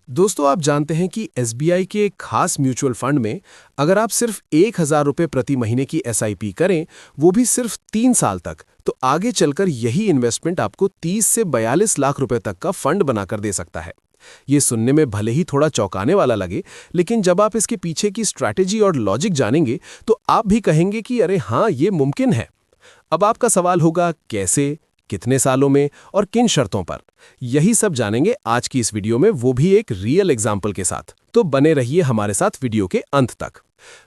दोस्तों, आप जानते हैं कि एसबीआई के एक खास म्यूचुअल फंड में अगर आप सिर्फ 1,000 रुपये प्रति महीने की एसआईपी करें, वो भी सिर्फ 3 साल तक, तो आगे चलकर यही इन्वेस्टमेंट आपको 30 से 42 लाख रुपए तक का फंड बनाकर दे सकता है। ये सुनने में भले ही थोड़ा चौंकाने वाला लगे, लेकिन जब आप इसके पीछे की स्ट्रैटेजी और लॉजिक जानेंगे तो आप भी कहेंगे कि अरे हाँ, ये मुमकिन है। अब आपका सवाल होगा, कैसे, कितने सालों में और किन शर्तों पर? यही सब जानेंगे आज की इस वीडियो में, वो भी एक रियल एग्जाम्पल के साथ। तो बने रहिए हमारे साथ वीडियो के अंत तक।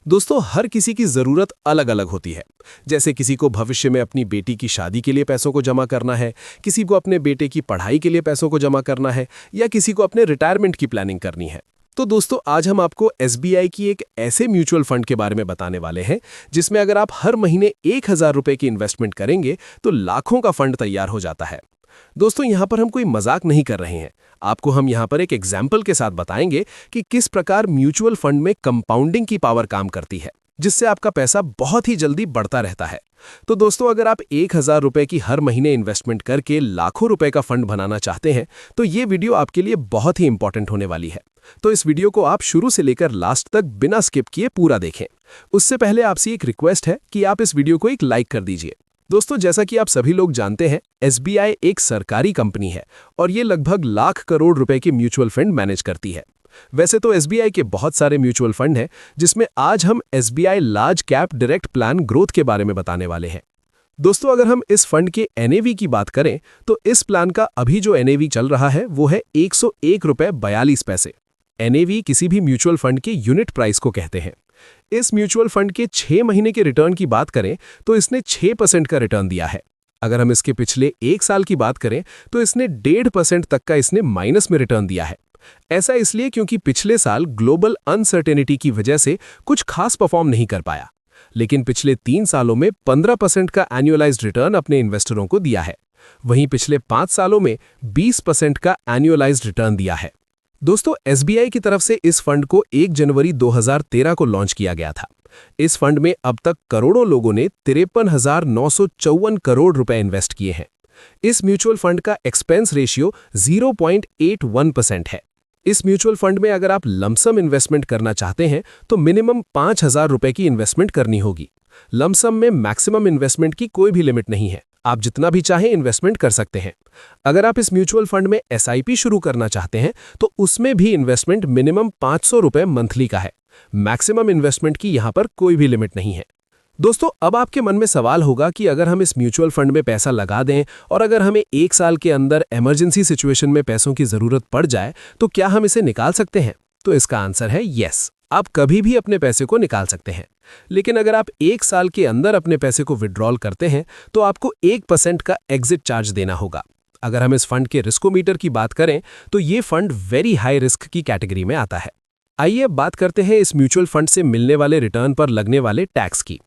दोस्तों, हर किसी की जरूरत अलग अलग होती है। जैसे किसी को भविष्य में अपनी बेटी की शादी के लिए पैसों को जमा करना है, किसी को अपने बेटे की पढ़ाई के लिए पैसों को जमा करना है, या किसी को अपने रिटायरमेंट की प्लानिंग करनी है। तो दोस्तों, आज हम आपको एसबीआई की एक ऐसे म्यूचुअल फंड के बारे में बताने वाले हैं जिसमें अगर आप हर महीने 1,000 रुपए की इन्वेस्टमेंट करेंगे तो लाखों का फंड तैयार हो जाता है। दोस्तों, यहां पर हम कोई मजाक नहीं कर रहे हैं। आपको हम यहां पर एक एग्जाम्पल के साथ बताएंगे कि किस प्रकार म्यूचुअल फंड में कंपाउंडिंग की पावर काम करती है, जिससे आपका पैसा बहुत ही जल्दी बढ़ता रहता है। तो दोस्तों, अगर आप 1,000 रुपए की हर महीने इन्वेस्टमेंट करके लाखों रुपए का फंड बनाना चाहते हैं तो ये वीडियो आपके लिए बहुत ही इंपॉर्टेंट होने वाली है। तो इस वीडियो को आप शुरू से लेकर लास्ट तक बिना स्किप किए पूरा देखें। उससे पहले आपसे एक रिक्वेस्ट है कि आप इस वीडियो को एक लाइक कर दीजिए। दोस्तों, जैसा कि आप सभी लोग जानते हैं, एसबीआई एक सरकारी कंपनी है और ये लगभग लाख करोड़ रुपए के म्यूचुअल फंड मैनेज करती है। वैसे तो एसबीआई के बहुत सारे म्यूचुअल फंड हैं, जिसमें आज हम SBI large cap direct plan growth के बारे में बताने वाले हैं। दोस्तों, अगर हम इस फंड के एनएवी की बात करें तो इस प्लान का अभी जो एनएवी चल रहा है वो है 101 रुपए 42 पैसे। एनएवी किसी भी म्यूचुअल फंड के यूनिट प्राइस को कहते हैं। इस म्यूचुअल फंड के 6 महीने के रिटर्न की बात करें तो इसने 6% का रिटर्न दिया है। अगर हम इसके पिछले 1 साल की बात करें तो इसने 1.5% तक का इसने माइनस में रिटर्न दिया है। ऐसा इसलिए क्योंकि पिछले साल ग्लोबल अनसर्टेनिटी की वजह से कुछ खास परफॉर्म नहीं कर पाया, लेकिन पिछले 3 सालों में 15% का एनुअलाइज्ड रिटर्न अपने इन्वेस्टरों को दिया है। वहीं पिछले 5 सालों में 20% का एनुअलाइज्ड रिटर्न दिया है। दोस्तों, एसबीआई की तरफ से इस फंड को 1 जनवरी 2013 को लॉन्च किया गया था। इस फंड में अब तक करोड़ों लोगों ने 53,954 करोड़ रुपए इन्वेस्ट किए हैं। इस म्यूचुअल फंड का एक्सपेंस रेशियो 0.81% है। इस म्यूचुअल फंड में अगर आप लमसम इन्वेस्टमेंट करना चाहते हैं तो मिनिमम 5,000 रुपए की इन्वेस्टमेंट करनी होगी। लमसम में मैक्सिमम इन्वेस्टमेंट की कोई भी लिमिट नहीं है, आप जितना भी चाहें इन्वेस्टमेंट कर सकते हैं। अगर आप इस म्यूचुअल फंड में एसआईपी शुरू करना चाहते हैं तो उसमें भी इन्वेस्टमेंट मिनिमम 500 रुपए मंथली का है। मैक्सिमम इन्वेस्टमेंट की यहां पर कोई भी लिमिट नहीं है। दोस्तों, अब आपके मन में सवाल होगा कि अगर हम इस म्यूचुअल फंड में पैसा लगा दें और अगर हमें 1 साल के अंदर इमरजेंसी सिचुएशन में पैसों की जरूरत पड़ जाए तो क्या हम इसे निकाल सकते हैं? तो इसका आंसर है यस, आप कभी भी अपने पैसे को निकाल सकते हैं। लेकिन अगर आप 1 साल के अंदर अपने पैसे को विड्रॉल करते हैं तो आपको 1% का एग्जिट चार्ज देना होगा। अगर हम इस फंड के रिस्कोमीटर की बात करें तो ये फंड वेरी हाई रिस्क की कैटेगरी में आता है। आइए अब बात करते हैं इस म्यूचुअल फंड से मिलने वाले रिटर्न पर लगने वाले टैक्स की।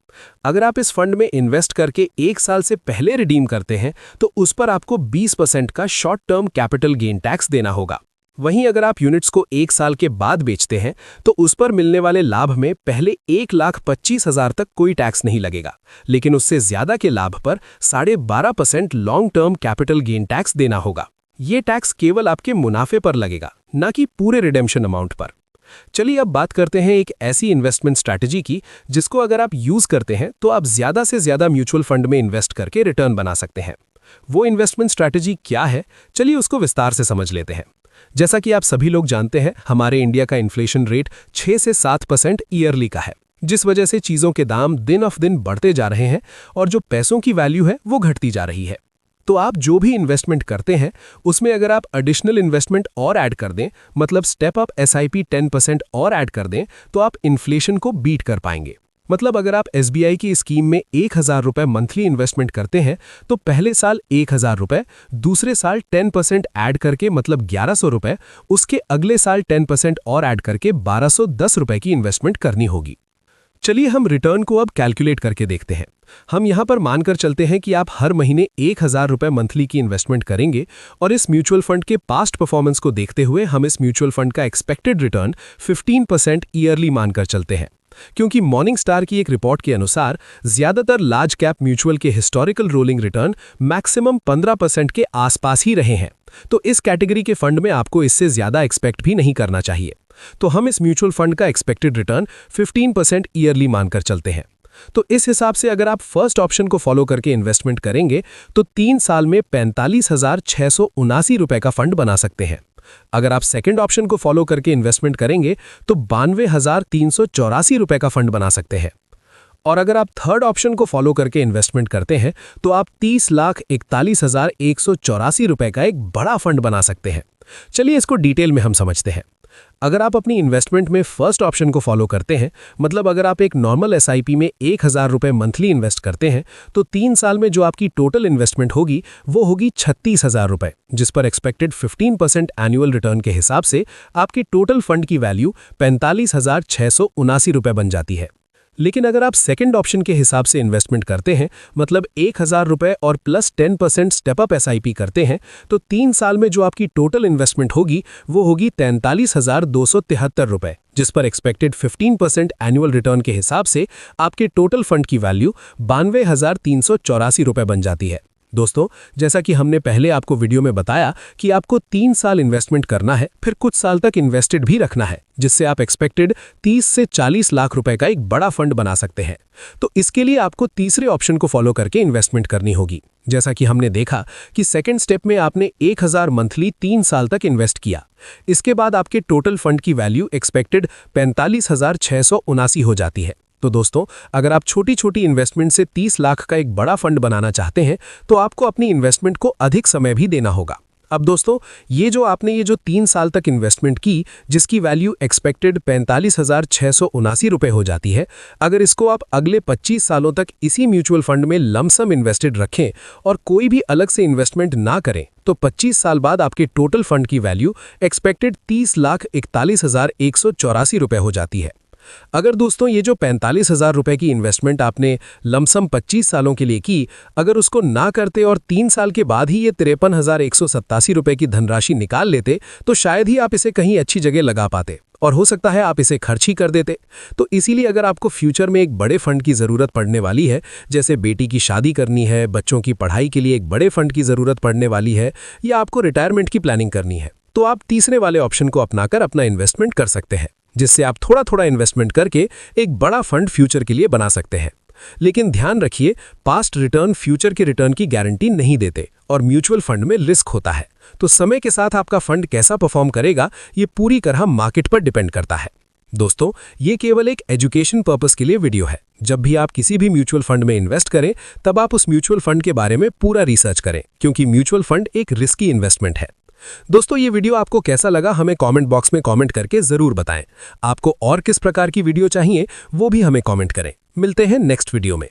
अगर आप इस फंड में इन्वेस्ट करके 1 साल से पहले रिडीम करते हैं तो उस पर आपको 20% का short term capital gain tax देना होगा। वहीं अगर आप यूनिट्स को 1 साल के बाद बेचते हैं तो उस पर मिलने वाले लाभ में पहले 1,25,000 तक कोई टैक्स नहीं लगेगा, लेकिन उससे ज्यादा के लाभ पर 12.5% long term capital gain tax देना होगा। ये टैक्स केवल आपके मुनाफे पर लगेगा, ना कि पूरे रिडेम्पशन अमाउंट पर। चलिए अब बात करते हैं एक ऐसी इन्वेस्टमेंट स्ट्रैटेजी की जिसको अगर आप यूज करते हैं तो आप ज्यादा से ज्यादा म्यूचुअल फंड में इन्वेस्ट करके रिटर्न बना सकते हैं। वो इन्वेस्टमेंट स्ट्रैटेजी क्या है, चलिए उसको विस्तार से समझ लेते हैं। जैसा कि आप सभी लोग जानते हैं, हमारे इंडिया का इन्फ्लेशन रेट 6 से 7% ईयरली का है, जिस वजह से चीजों के दाम दिन ऑफ दिन बढ़ते जा रहे हैं और जो पैसों की वैल्यू है वो घटती जा रही है। तो आप जो भी इन्वेस्टमेंट करते हैं उसमें अगर आप एडिशनल इन्वेस्टमेंट और ऐड कर दें, मतलब स्टेप अप एसआईपी 10% और ऐड कर दें, तो आप इन्फ्लेशन को बीट कर पाएंगे। मतलब अगर आप एसबीआई की स्कीम में 1,000 रुपए मंथली इन्वेस्टमेंट करते हैं तो पहले साल 1,000 रुपए, दूसरे साल 10% ऐड करके मतलब 1,100 रुपए, उसके अगले साल 10% और ऐड करके 1,210 रुपए की इन्वेस्टमेंट करनी होगी। चलिए हम रिटर्न को अब कैलकुलेट करके देखते हैं। हम यहां पर मानकर चलते हैं कि आप हर महीने 1,000 रुपए मंथली की इन्वेस्टमेंट करेंगे और इस म्यूचुअल फंड के पास्ट परफॉर्मेंस को देखते हुए हम इस म्यूचुअल फंड का एक्सपेक्टेड रिटर्न 15% ईयरली मानकर चलते हैं। क्योंकि मॉर्निंगस्टार की एक रिपोर्ट के अनुसार ज्यादातर लार्ज कैप म्यूचुअल के हिस्टोरिकल रोलिंग रिटर्न मैक्सिमम 15% के आसपास ही रहे हैं। तो इस कैटेगरी के फंड में आपको इससे ज्यादा एक्सपेक्ट भी नहीं करना चाहिए। तो हम इस म्यूचुअल फंड का एक्सपेक्टेड रिटर्न 15% ईयरली मानकर चलते हैं। तो इस हिसाब से अगर आप फर्स्ट ऑप्शन को फॉलो करके इन्वेस्टमेंट करेंगे तो 3 साल में 45,679 रुपए का फंड बना सकते हैं। अगर आप सेकंड ऑप्शन को फॉलो करके इन्वेस्टमेंट करेंगे तो 92,384 रुपए का फंड बना सकते हैं। और अगर आप थर्ड ऑप्शन को फॉलो करके इन्वेस्टमेंट करते हैं तो आप 30,41,184 रुपए का एक बड़ा फंड बना सकते हैं। चलिए इसको डिटेल में हम समझते हैं। अगर आप अपनी इन्वेस्टमेंट में फर्स्ट ऑप्शन को फॉलो करते हैं, मतलब अगर आप एक नॉर्मल एसआईपी में 1,000 रुपए मंथली इन्वेस्ट करते हैं, तो 3 साल में जो आपकी टोटल इन्वेस्टमेंट होगी वो होगी 36,000 रुपए, जिस पर एक्सपेक्टेड 15% एनुअल रिटर्न के हिसाब से आपकी टोटल फंड की वैल्यू 45,679 रुपए बन जाती है। लेकिन अगर आप सेकंड ऑप्शन के हिसाब से इन्वेस्टमेंट करते हैं, मतलब 1,000 रुपए और प्लस 10% स्टेप अप एसआईपी करते हैं, तो 3 साल में जो आपकी टोटल इन्वेस्टमेंट होगी वो होगी 43,273 रुपए, जिस पर एक्सपेक्टेड 15% एनुअल रिटर्न के हिसाब से आपके टोटल फंड की वैल्यू 92,384 रुपए बन जाती है। दोस्तों, जैसा कि हमने पहले आपको वीडियो में बताया कि आपको 3 साल इन्वेस्टमेंट करना है, फिर कुछ साल तक इन्वेस्टेड भी रखना है, जिससे आप एक्सपेक्टेड 30 से 40 लाख रुपए का एक बड़ा फंड बना सकते हैं। तो इसके लिए आपको तीसरे ऑप्शन को फॉलो करके इन्वेस्टमेंट करनी होगी। जैसा कि हमने देखा कि सेकंड स्टेप में आपने 1,000 मंथली 3 साल तक इन्वेस्ट किया। इसके बाद आपके टोटल फंड की वैल्यू एक्सपेक्टेड 45,679 हो जाती है। तो दोस्तों, अगर आप छोटी छोटी इन्वेस्टमेंट से 30 लाख का एक बड़ा फंड बनाना चाहते हैं तो आपको अपनी इन्वेस्टमेंट को अधिक समय भी देना होगा। अब दोस्तों, ये जो 3 साल तक इन्वेस्टमेंट की, जिसकी वैल्यू एक्सपेक्टेड 45,679 रुपए हो जाती है, अगर इसको आप अगले 25 सालों तक इसी म्यूचुअल फंड में लमसम इन्वेस्टेड रखें और कोई भी अलग से इन्वेस्टमेंट ना करें, तो 25 साल बाद आपके टोटल फंड की वैल्यू एक्सपेक्टेड 30,41,184 रुपए हो जाती है। अगर दोस्तों ये जो 45,000 रुपए की इन्वेस्टमेंट आपने लमसम 25 सालों के लिए की, अगर उसको ना करते और 3 साल के बाद ही ये 53,187 रुपए की धनराशि निकाल लेते, तो शायद ही आप इसे कहीं अच्छी जगह लगा पाते और हो सकता है आप इसे खर्च ही कर देते। तो इसीलिए अगर आपको फ्यूचर में एक बड़े फंड की ज़रूरत पड़ने वाली है, जैसे बेटी की शादी करनी है, बच्चों की पढ़ाई के लिए एक बड़े फंड की ज़रूरत पड़ने वाली है, या आपको रिटायरमेंट की प्लानिंग करनी है, तो आप तीसरे वाले ऑप्शन को अपनाकर अपना इन्वेस्टमेंट कर सकते हैं, जिससे आप थोड़ा थोड़ा इन्वेस्टमेंट करके एक बड़ा फंड फ्यूचर के लिए बना सकते हैं। लेकिन ध्यान रखिए, पास्ट रिटर्न फ्यूचर के रिटर्न की गारंटी नहीं देते और म्यूचुअल फंड में रिस्क होता है। तो समय के साथ आपका फंड कैसा परफॉर्म करेगा, ये पूरी तरह मार्केट पर डिपेंड करता है। दोस्तों, ये केवल एक एजुकेशन पर्पस के लिए वीडियो है। जब भी आप किसी भी म्यूचुअल फंड में इन्वेस्ट करें, तब आप उस म्यूचुअल फंड के बारे में पूरा रिसर्च करें, क्योंकि म्यूचुअल फंड एक रिस्की इन्वेस्टमेंट है। दोस्तों, ये वीडियो आपको कैसा लगा हमें कमेंट बॉक्स में कमेंट करके जरूर बताएं। आपको और किस प्रकार की वीडियो चाहिए वो भी हमें कमेंट करें। मिलते हैं नेक्स्ट वीडियो में।